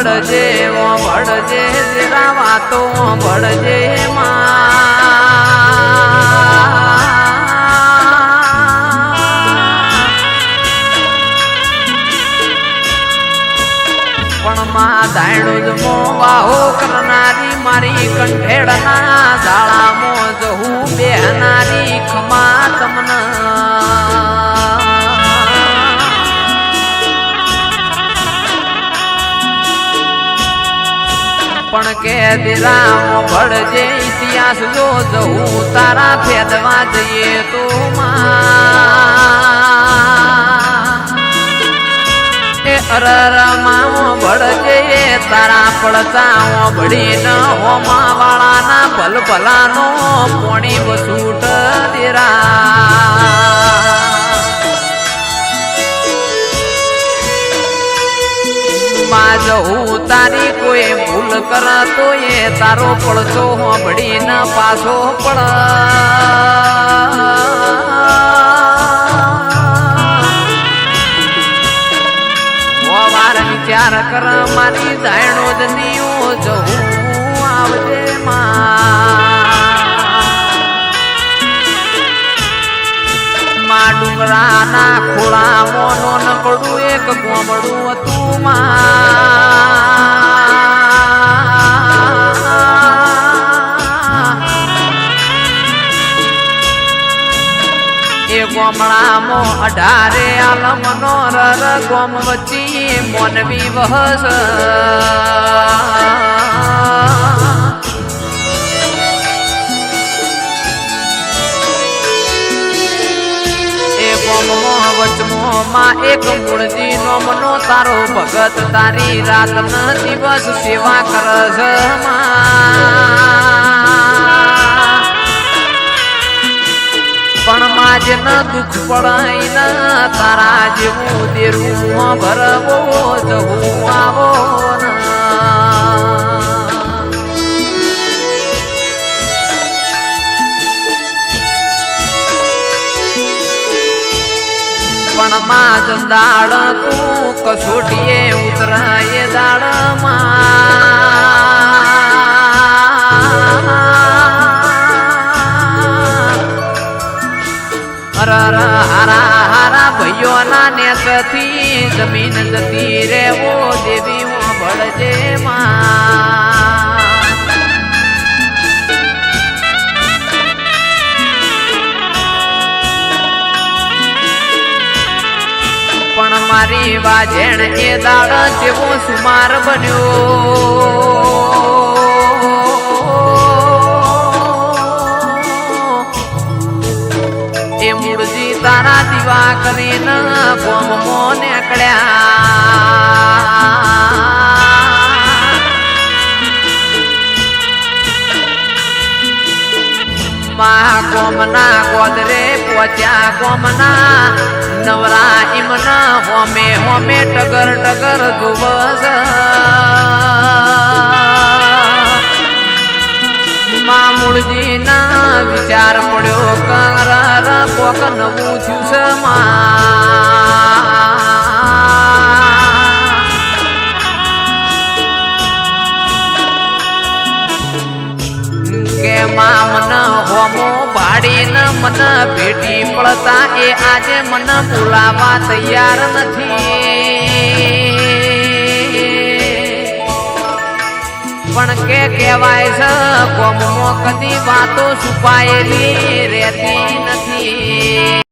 ભળજે તેરા વાતો ભળજે પણ માં દાયણો જ મોવાહો કરનારી મારી કંઠેડના જાળામાં જહું બેહનારી ખમા તમને પણ કે દિરામ ભળજે ઇતિહાસ જો જહું તારા ફેદવા જઈએ તો અરરમાં ભળજે તારા પડતા ભળીને હોમા વાળાના ભલભલાનો પોણી વસૂટ દિરા માં જહું તારી કોઈ ભૂલ કરતો એ તારો પડતો હોંભળીને પાછો પડ વિચાર કર મારી દાયણો જ નીઓ જહું આવજે માં ડુંગરાના ખોળામાં નોનકડું એક ગોમડું હતું એ ગોમડામાં 18 આલમનો રર ગોમ વચ્ચે મોનવી વહસ એ ગોમમાં વચમાં એક મૂળજી નોમનો તારો ભગત તારી રાત ન દિવસ સેવા કરસ પણ માં જ ન દુઃખ પડાય ન તારા જેવું દેરું ભરવો જવું આવો પણ માં જ દાડ તું કસોટીએ ઉતરાય દાડ હારા હારા ભાઈઓના નેતથી જમીન જતી રેવો દેવી ભળજે પણ મારી વાજેણ એ દાડ જેવો સુમાર બન્યો એ મૂળજી તારા દીવા કરીને ગોમમાં નીકળ્યા ગોમના ગોદરે પહોંચ્યા ગોમના નવરા ઇમના હોમે હોમે ટગર ટગર જુવસ માં મૂળજી ના વિચાર પડ્યો કર કોક નવું થયું છે કે માં મન હોમો પાડીને મન ભેટી પડતા એ આજે મન બોલાવા તૈયાર નથી પણ કે કહેવાય છે ગોમમાં કદી વાતો છુપાયેલી રહેતી નથી.